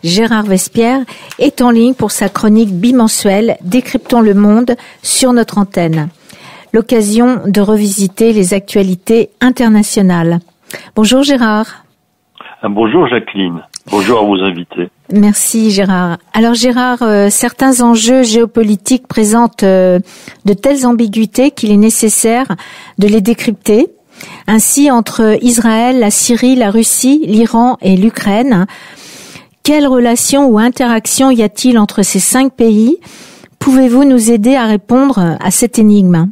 Gérard Vespierre, est en ligne pour sa chronique bimensuelle Décryptons le monde sur notre antenne. L'occasion de revisiter les actualités internationales. Bonjour Gérard. Bonjour Jacqueline. Bonjour à vos invités. Merci Gérard. Alors Gérard, certains enjeux géopolitiques présentent de telles ambiguïtés qu'il est nécessaire de les décrypter. Ainsi, entre Israël, la Syrie, la Russie, l'Iran et l'Ukraine, quelle relation ou interaction y a-t-il entre ces 5 pays? Pouvez-vous nous aider à répondre à cette énigme?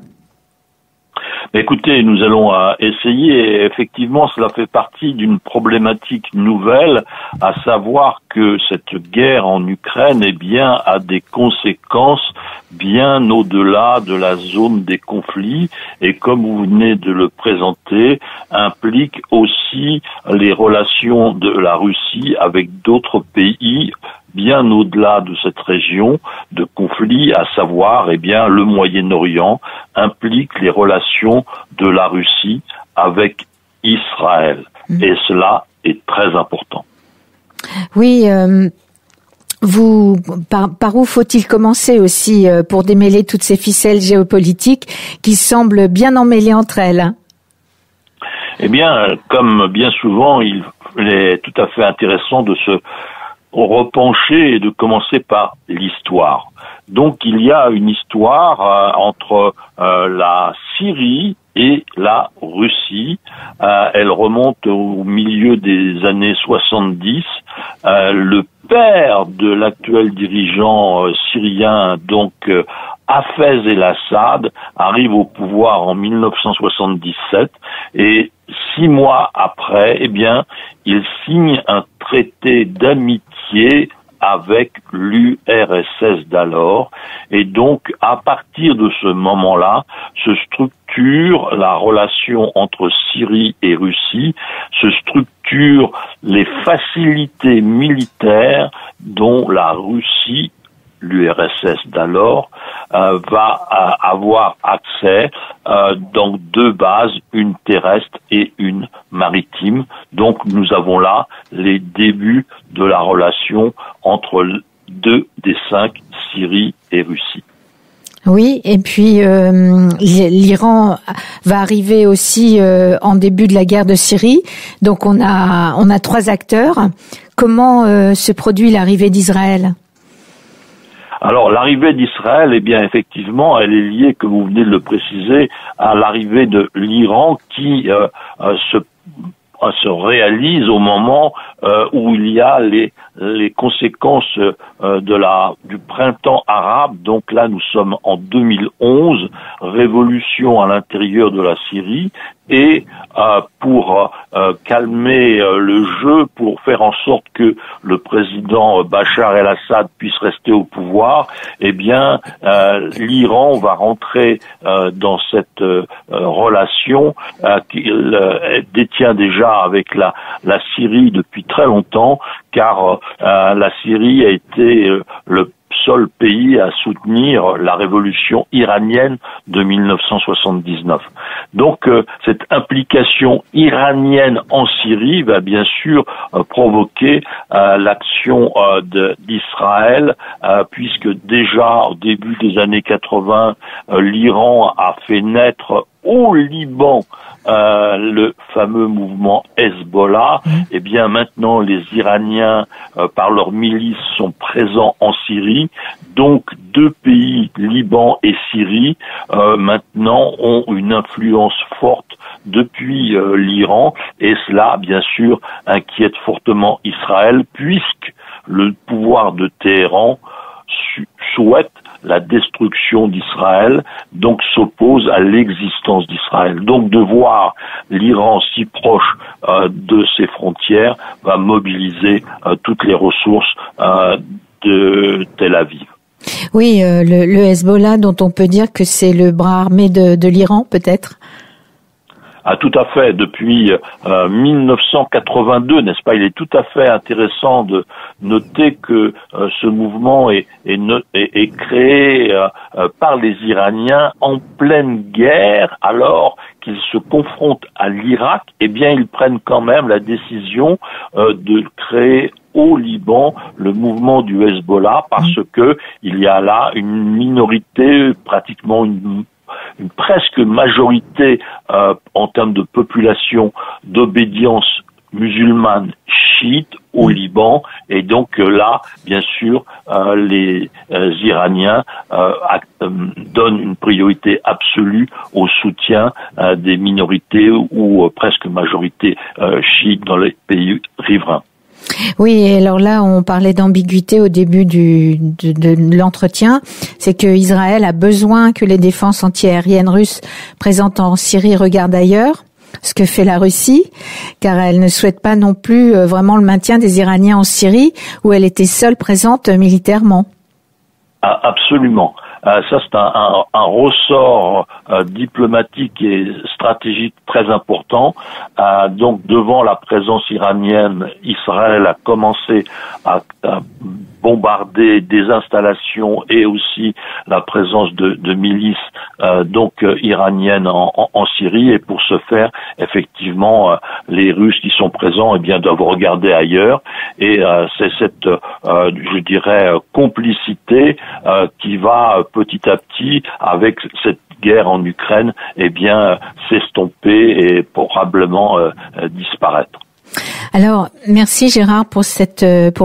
Écoutez, nous allons essayer. Effectivement, cela fait partie d'une problématique nouvelle, à savoir que cette guerre en Ukraine, a des conséquences bien au-delà de la zone des conflits et, comme vous venez de le présenter, implique aussi les relations de la Russie avec d'autres pays bien au-delà de cette région de conflit, à savoir, le Moyen-Orient implique les relations de la Russie avec Israël. Et cela est très important. Oui, par où faut-il commencer aussi pour démêler toutes ces ficelles géopolitiques qui semblent bien emmêlées entre elles? Comme bien souvent, il est tout à fait intéressant de se repencher et de commencer par l'histoire. Donc il y a une histoire entre la Syrie et la Russie. Elle remonte au milieu des années 70. Le père de l'actuel dirigeant syrien, Hafez el-Assad, arrive au pouvoir en 1977 et 6 mois après, il signe un traité d'amitié avec l'URSS d'alors, et donc à partir de ce moment-là se structure la relation entre Syrie et Russie, se structurent les facilités militaires dont la Russie, l'URSS d'alors, va avoir accès dans 2 bases, une terrestre et une maritime. Donc nous avons là les débuts de la relation entre 2 des 5, Syrie et Russie. Oui, et puis l'Iran va arriver aussi en début de la guerre de Syrie. Donc on a 3 acteurs. Comment se produit l'arrivée d'Israël? Alors, l'arrivée d'Israël, effectivement, elle est liée, comme vous venez de le préciser, à l'arrivée de l'Iran qui se réalise au moment où il y a les conséquences du printemps arabe. Donc là, nous sommes en 2011, révolution à l'intérieur de la Syrie, et pour calmer le jeu, pour faire en sorte que le président Bachar el-Assad puisse rester au pouvoir, l'Iran va rentrer dans cette relation qu'il détient déjà avec la Syrie depuis très longtemps, car la Syrie a été le seul pays à soutenir la révolution iranienne de 1979. Donc cette implication iranienne en Syrie va bien sûr provoquer l'action d'Israël, puisque déjà au début des années 80, l'Iran a fait naître au Liban le fameux mouvement Hezbollah. Maintenant les Iraniens par leurs milices sont présents en Syrie, donc 2 pays, Liban et Syrie, maintenant ont une influence forte depuis l'Iran, et cela bien sûr inquiète fortement Israël, puisque le pouvoir de Téhéran souhaite la destruction d'Israël, donc s'oppose à l'existence d'Israël. Donc de voir l'Iran si proche de ses frontières va mobiliser toutes les ressources de Tel Aviv. Oui, le Hezbollah, dont on peut dire que c'est le bras armé de l'Iran, peut-être? Ah, tout à fait. Depuis 1982, n'est-ce pas? Il est tout à fait intéressant de noter que ce mouvement est créé par les Iraniens en pleine guerre, alors qu'ils se confrontent à l'Irak. Ils prennent quand même la décision de créer au Liban le mouvement du Hezbollah, parce que il y a là une minorité, pratiquement une presque majorité en termes de population d'obédience musulmane chiite au Liban, et donc là, bien sûr, les Iraniens donnent une priorité absolue au soutien des minorités ou presque majorité chiite dans les pays riverains. Oui, et alors là, on parlait d'ambiguïté au début de l'entretien. C'est que Israël a besoin que les défenses antiaériennes russes présentes en Syrie regardent ailleurs, ce que fait la Russie, car elle ne souhaite pas non plus vraiment le maintien des Iraniens en Syrie, où elle était seule présente militairement. Ah, absolument. Ça, c'est un ressort diplomatique et stratégique très important. Donc, devant la présence iranienne, Israël a commencé à bombarder des installations et aussi la présence de milices iraniennes en Syrie. Et pour ce faire, effectivement, les Russes qui sont présents, doivent regarder ailleurs. Et c'est cette, je dirais, complicité qui va petit à petit, avec cette guerre en Ukraine, s'estomper et probablement disparaître. Alors, merci Gérard pour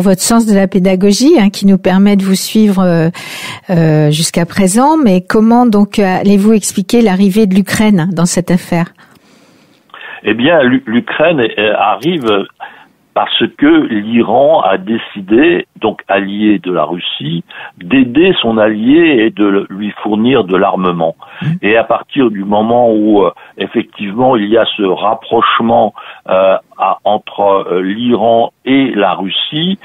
votre sens de la pédagogie qui nous permet de vous suivre jusqu'à présent. Mais comment donc allez-vous expliquer l'arrivée de l'Ukraine dans cette affaire? L'Ukraine arrive parce que l'Iran a décidé, donc allié de la Russie, d'aider son allié et de lui fournir de l'armement. Et à partir du moment où, effectivement, il y a ce rapprochement entre l'Iran et la Russie,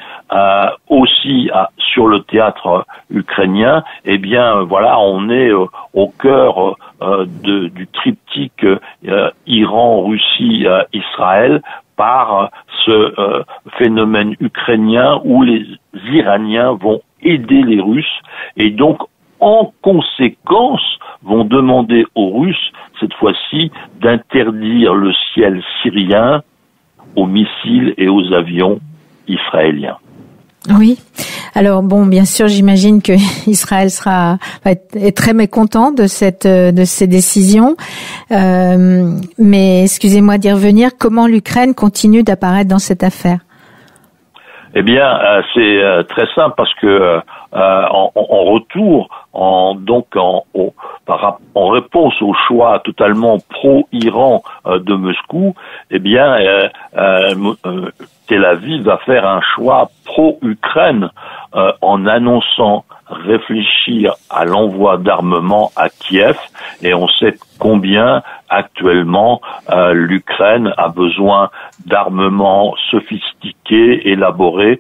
aussi sur le théâtre ukrainien, on est au cœur du triptyque Iran, Russie, Israël, par ce phénomène ukrainien où les Iraniens vont aider les Russes et donc en conséquence vont demander aux Russes cette fois-ci d'interdire le ciel syrien aux missiles et aux avions israéliens. Oui. Alors bon, bien sûr, j'imagine que Israël est très mécontent de ces décisions. Mais excusez-moi d'y revenir. Comment l'Ukraine continue d'apparaître dans cette affaire? C'est très simple parce que en retour, en réponse au choix totalement pro-Iran de Moscou, Tel Aviv va faire un choix pro-Ukraine en annonçant réfléchir à l'envoi d'armement à Kiev, et on sait combien actuellement l'Ukraine a besoin d'armements sophistiqués, élaborés,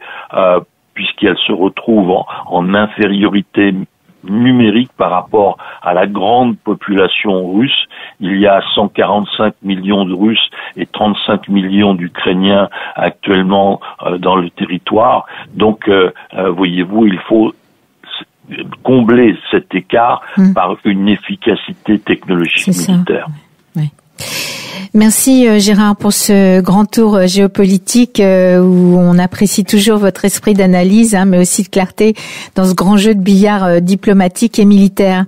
puisqu'elle se retrouve en infériorité numérique par rapport à la grande population russe. Il y a 145 millions de Russes et 35 millions d'Ukrainiens actuellement dans le territoire. Donc, voyez-vous, il faut combler cet écart par une efficacité technologique militaire. Oui. Merci Gérard pour ce grand tour géopolitique où on apprécie toujours votre esprit d'analyse, mais aussi de clarté dans ce grand jeu de billard diplomatique et militaire.